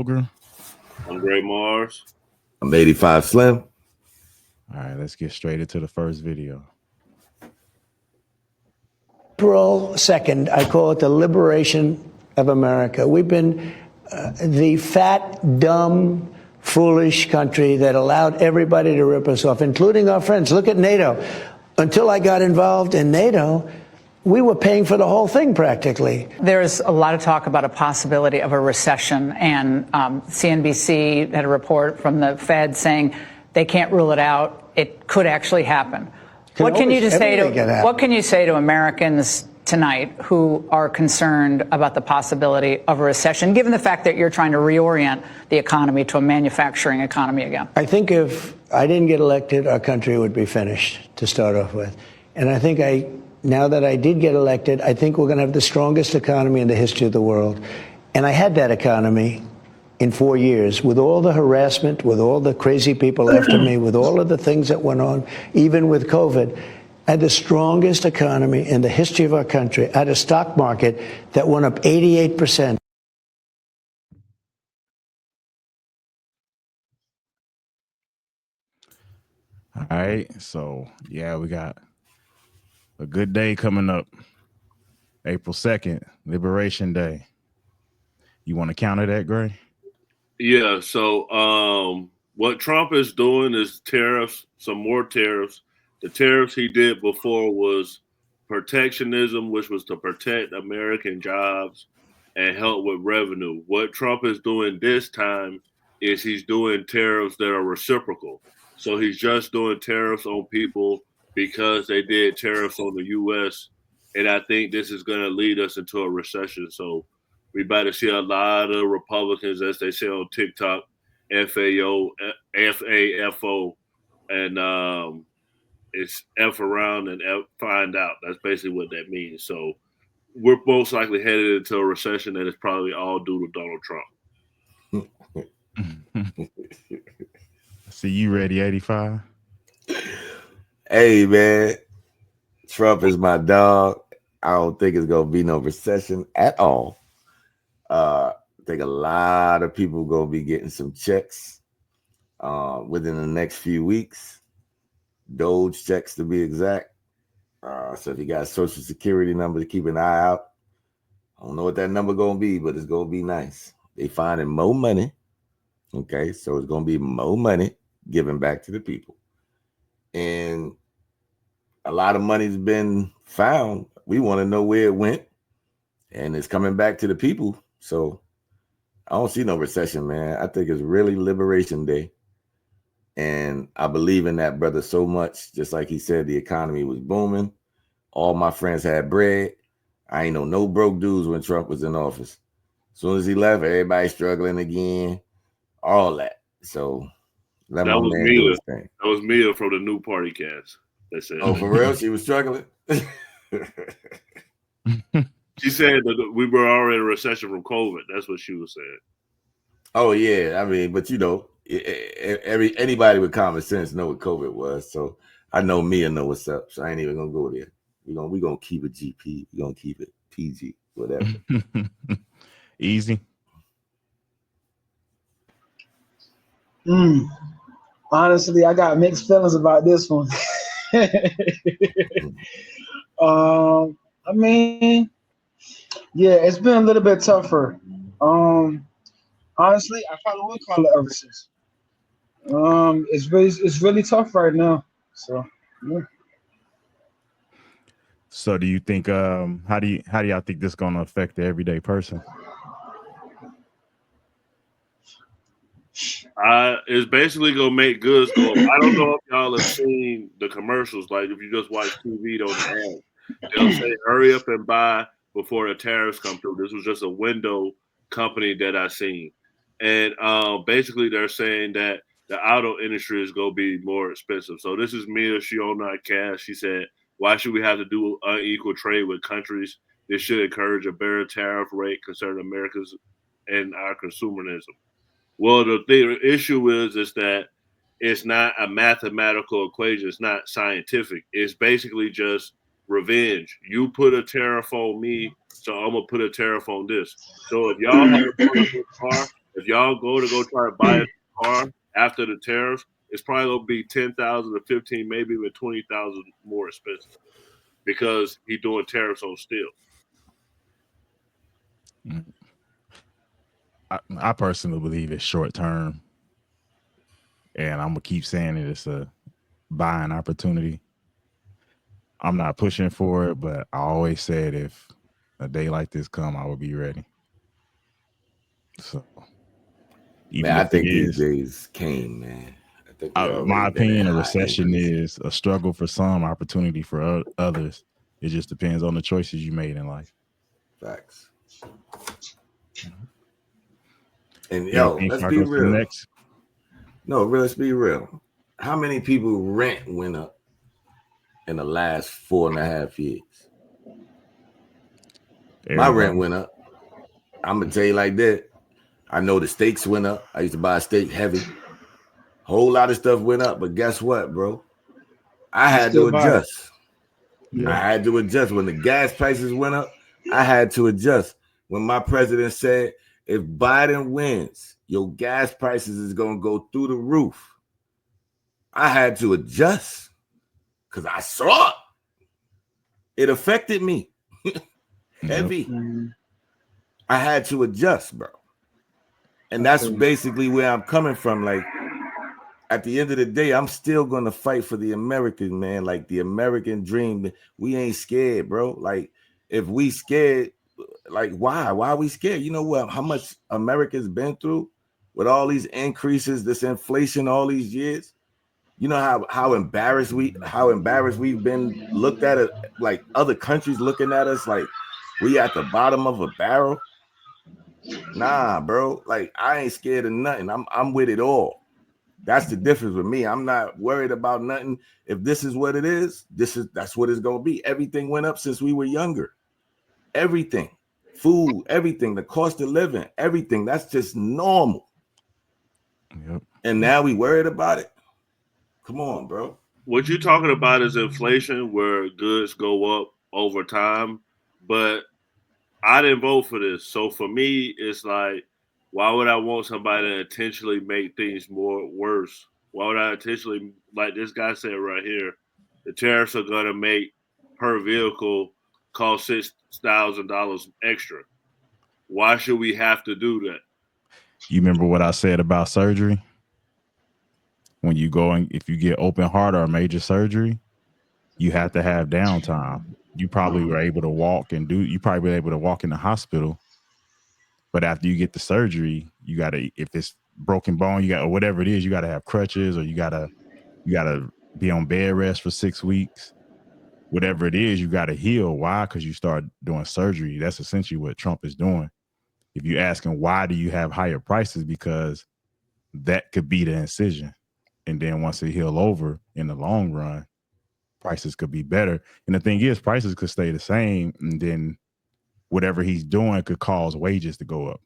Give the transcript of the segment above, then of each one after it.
I'm Gray Mars. I'm 85 Slim. All right, let's get straight into the first video. April 2nd, I call it the liberation of America. We've been the fat, dumb, foolish country that allowed everybody to rip us off, including our friends. Look at NATO. Until I got involved in NATO, we were paying for the whole thing practically. There's a lot of talk about a possibility of a recession, and CNBC had a report from the Fed saying they can't rule it out. It could actually happen. What can you say to Americans tonight who are concerned about the possibility of a recession, given the fact that you're trying to reorient the economy to a manufacturing economy again? I think if I didn't get elected, our country would be finished to start off with. And I think now that I did get elected, I think we're going to have the strongest economy in the history of the world. And I had that economy in 4 years, with all the harassment, with all the crazy people after me, with all of the things that went on, even with COVID. I had the strongest economy in the history of our country. I had a stock market that went up 88%. All right, so yeah, we got a good day coming up. April 2nd, Liberation Day. You want to counter that, Gray? Yeah, so what Trump is doing is tariffs, some more tariffs. The tariffs he did before was protectionism, which was to protect American jobs and help with revenue. What Trump is doing this time is he's doing tariffs that are reciprocal. So he's just doing tariffs on people because they did tariffs on the U.S., and I think this is going to lead us into a recession. So we about to see a lot of Republicans, as they say on TikTok, FAO, FAFO, and it's F around and F find out. That's basically what that means. So we're most likely headed into a recession that is probably all due to Donald Trump. See you ready, 85? Hey, man. Trump is my dog. I don't think it's going to be no recession at all. I think a lot of people going to be getting some checks within the next few weeks. Doge checks to be exact. So if you got a social security number to keep an eye out, I don't know what that number going to be, but it's going to be nice. They finding more money. Okay, so it's going to be more money given back to the people. And a lot of money's been found. We want to know where it went, and it's coming back to the people. So I don't see no recession, man. I think it's really Liberation Day. And I believe in that brother so much. Just like he said, the economy was booming. All my friends had bread. I ain't know no broke dudes when Trump was in office. As soon as he left, everybody struggling again. All that. So let my man do his thing. That was Mia from the New Party Cast. That said, oh, for real? She was struggling? She said that we were already in a recession from COVID. That's what she was saying. Oh, yeah. I mean, but you know, anybody with common sense know what COVID was. So I know Mia know what's up. So I ain't even gonna go there. We're gonna keep it GP. We're gonna keep it PG, whatever. Easy. Honestly, I got mixed feelings about this one. I mean, yeah, it's been a little bit tougher. Honestly, I probably would call it a recession. It's really tough right now. So yeah. So do you think how do y'all think this is gonna affect the everyday person? It's basically gonna make goods go up. I don't know if y'all have seen the commercials. Like if you just watch TV, they'll say hurry up and buy before the tariffs come through. This was just a window company that I seen. And basically they're saying that the auto industry is gonna be more expensive. So this is Mia, she on our cast. She said, why should we have to do unequal trade with countries? This should encourage a better tariff rate concerning Americans and our consumerism. Well, the issue is that it's not a mathematical equation. It's not scientific. It's basically just revenge. You put a tariff on me, so I'm going to put a tariff on this. So if y'all have a car, If y'all go try to buy a car after the tariffs, it's probably gonna be 10,000 to 15, maybe even 20,000 more expensive because he's doing tariffs on steel. I personally believe it's short term, and I'm gonna keep saying it. It's a buying opportunity. I'm not pushing for it, but I always said if a day like this come, I would be ready. So, even Man, I if it think these is, days came, man. I think we my already been at opinion, a high recession increase. is a struggle for some, opportunity for others. It just depends on the choices you made in life. Facts. And yo, Anything let's before I be go to the real. next? No, let's be real. How many people rent went up in the last 4.5 years? My rent went up. I'm gonna tell you like that. I know the steaks went up. I used to buy a steak heavy. Whole lot of stuff went up, but guess what, bro? I had to adjust. Yeah. I had to adjust when the gas prices went up. I had to adjust when my president said, if Biden wins, your gas prices is going to go through the roof. I had to adjust because I saw it. It affected me heavy. Mm-hmm. I had to adjust, bro. And that's basically where I'm coming from. Like, at the end of the day, I'm still going to fight for the American, man. Like, the American dream. We ain't scared, bro. Like, if we scared, like, why? Why are we scared? You know what? How much America's been through with all these increases, this inflation, all these years. You know how embarrassed we've been looked at it, like other countries looking at us like we at the bottom of a barrel. Nah, bro. Like, I ain't scared of nothing. I'm with it all. That's the difference with me. I'm not worried about nothing. If this is what it is, that's what it's gonna be. Everything went up since we were younger. Everything. Food, everything, the cost of living, everything. That's just normal. Yep. And now we worried about it. Come on, bro. What you're talking about is inflation, where goods go up over time. But I didn't vote for this, so for me, it's like, why would I want somebody to intentionally make things more worse? Why would I intentionally, like this guy said right here, the tariffs are gonna make per vehicle cost $6,000 extra. Why should we have to do that? You remember what I said about surgery? When you go and if you get open heart or major surgery, you have to have downtime. You probably were able to walk and you probably were able to walk in the hospital. But after you get the surgery, you gotta, if it's broken bone, or whatever it is, you gotta have crutches, or you gotta be on bed rest for 6 weeks. Whatever it is, you gotta heal. Why? Because you start doing surgery. That's essentially what Trump is doing. If you ask him why do you have higher prices, because that could be the incision. And then once it heal over in the long run, prices could be better. And the thing is, prices could stay the same, and then whatever he's doing could cause wages to go up.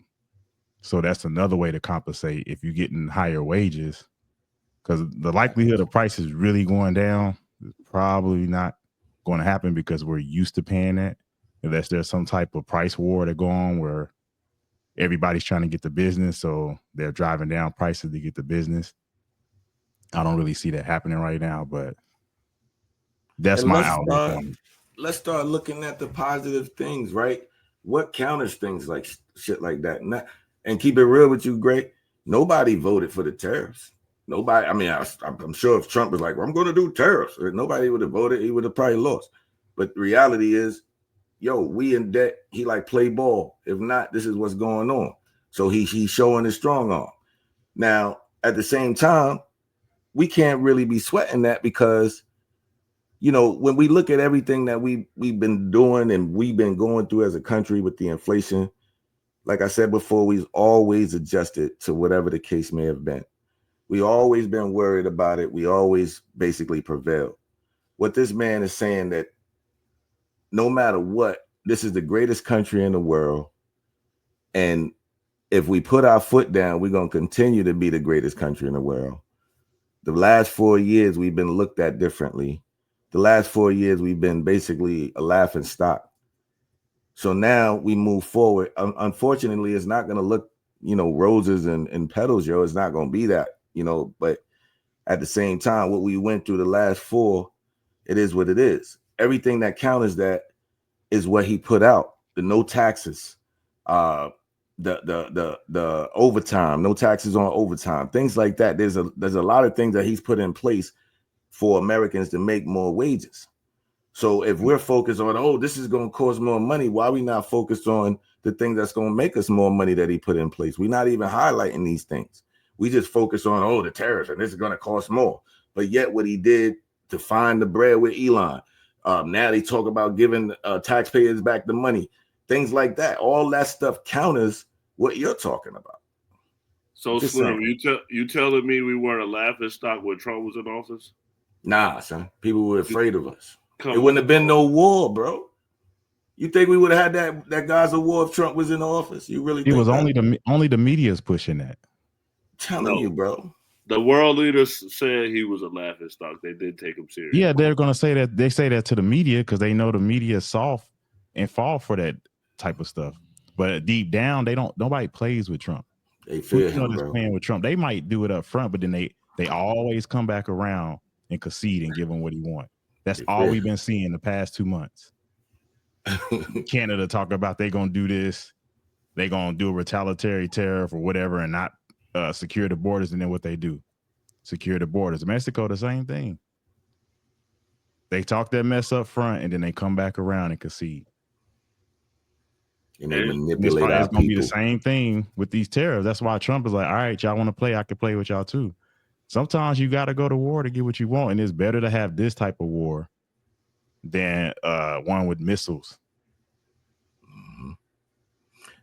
So that's another way to compensate if you're getting higher wages, because the likelihood of prices really going down is probably not going to happen because we're used to paying that. Unless there's some type of price war to go on where everybody's trying to get the business, so they're driving down prices to get the business. I don't really see that happening right now, but that's And my outlook on it. let's start looking at the positive things, right? What counters things like shit like that? And keep it real with you, Greg. Nobody voted for the tariffs. Nobody. I mean, I'm sure if Trump was like, well, I'm going to do tariffs, nobody would have voted. He would have probably lost. But the reality is, yo, we in debt. He like play ball. If not, this is what's going on. So he's showing his strong arm. Now, at the same time, we can't really be sweating that because, you know, when we look at everything that we've been doing and we've been going through as a country with the inflation, like I said before, we've always adjusted to whatever the case may have been. We always been worried about it. We always basically prevailed. What this man is saying that no matter what, this is the greatest country in the world. And if we put our foot down, we're going to continue to be the greatest country in the world. The last 4 years, we've been looked at differently. The last 4 years, we've been basically a laughing stock. So now we move forward. Unfortunately, it's not going to look roses and petals, yo. It's not gonna be that, but at the same time, what we went through the last 4, it is what it is. Everything that counters that is what he put out. The no taxes, the overtime, no taxes on overtime, things like that. There's a lot of things that he's put in place for Americans to make more wages. So if we're focused on, this is going to cost more money, why are we not focused on the thing that's going to make us more money that he put in place? We're not even highlighting these things. We just focus on, the tariffs, and this is going to cost more. But yet what he did to find the bread with Elon, now they talk about giving taxpayers back the money, things like that. All that stuff counters what you're talking about. So Slim, you telling me we weren't a laughing stock when Trump was in office? Nah, son. People were afraid of us. It wouldn't have been no war, bro. You think we would have had that Gaza war if Trump was in office? You really think it was that? only the media's pushing that? Telling you, bro. The world leaders said he was a laughing stock. They did take him serious. Yeah, they're gonna say that. They say that to the media because they know the media is soft and fall for that type of stuff. But deep down, nobody plays with Trump. They fear him, bro. Playing with Trump. They might do it up front, but then they always come back around and concede and give him what he wants. That's all we've been seeing the past 2 months. Canada talk about they're gonna do this, they're gonna do a retaliatory tariff or whatever, and not secure the borders. And then what they do, secure the borders. Mexico, the same thing. They talk that mess up front, and then they come back around and concede. And they manipulate our It's gonna be the same thing with these tariffs. That's why Trump is like, all right, y'all want to play, I can play with y'all too. Sometimes you got to go to war to get what you want, and it's better to have this type of war than one with missiles. Mm-hmm.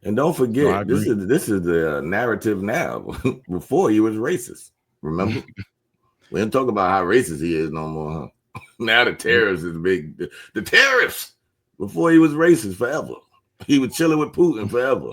And don't forget, this is the narrative now. Before he was racist, remember? We don't talk about how racist he is no more, huh? Now the tariffs is big. The tariffs. Before he was racist forever. He was chilling with Putin forever.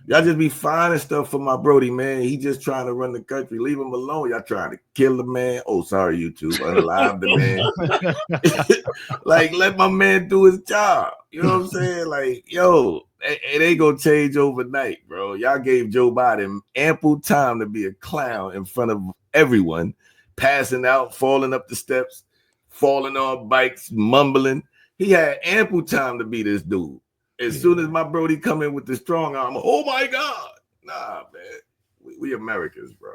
Y'all just be finding stuff for my Brody, man. He just trying to run the country. Leave him alone. Y'all trying to kill the man. Oh, sorry, YouTube. Unalive the man. Like, let my man do his job. You know what I'm saying? Like, yo, it ain't gonna change overnight, bro. Y'all gave Joe Biden ample time to be a clown in front of everyone, passing out, falling up the steps, falling on bikes, mumbling. He had ample time to be this dude. As soon as my Brody come in with the strong arm, oh my God. Nah, man. We Americans, bro.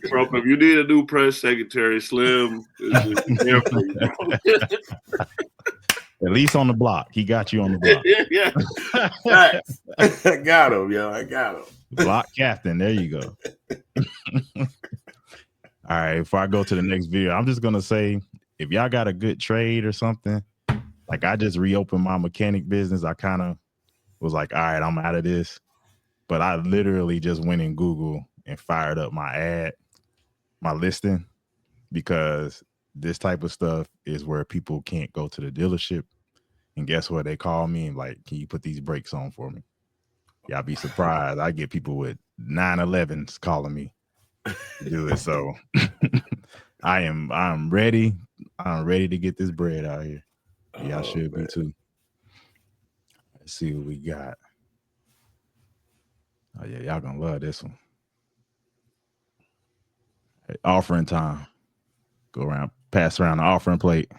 Trump, if you need a new press secretary, Slim is there for you, bro. At least on the block. He got you on the block. Yeah. I got him, yo. I got him. Block captain. There you go. All right. Before I go to the next video, I'm just going to say, if y'all got a good trade or something, like I just reopened my mechanic business. I kind of was like, all right, I'm out of this. But I literally just went in Google and fired up my listing, because this type of stuff is where people can't go to the dealership. And guess what? They call me and like, can you put these brakes on for me? Y'all be surprised. I get people with 911s calling me to do it. So I'm ready. I'm ready to get this bread out here. Y'all should be too. Let's see what we got. Oh yeah, y'all gonna love this one. Hey, offering time. Go around, pass around the offering plate.